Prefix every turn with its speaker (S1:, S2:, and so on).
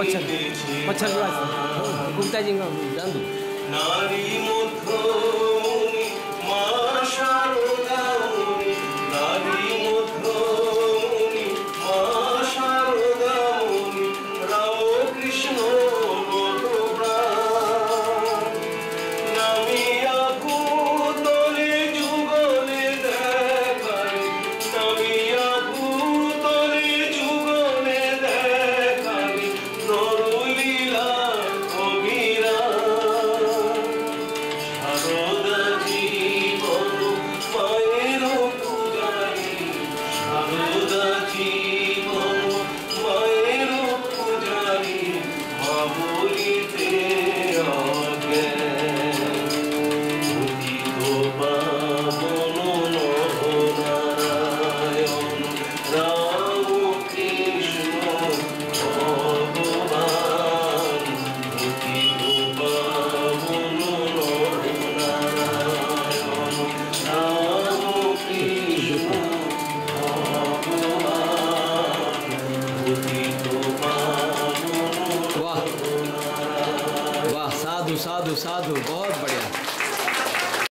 S1: मच्छर मच्छर कुत्ता जी का जान दो नारी मध्य मा शारदामुनि नारी मध्य मा शारदामुनि राम कृष्ण नामिया भूतले जुगले देखाई नामिया भूतले जुगले देखाई नरलीला कबीरा शारदा जीवन माয়ের পূজারি शारदा জীবন মায়ের পূজারি মা বলিতে वाह वाह साधु साधु साधु बहुत बढ़िया।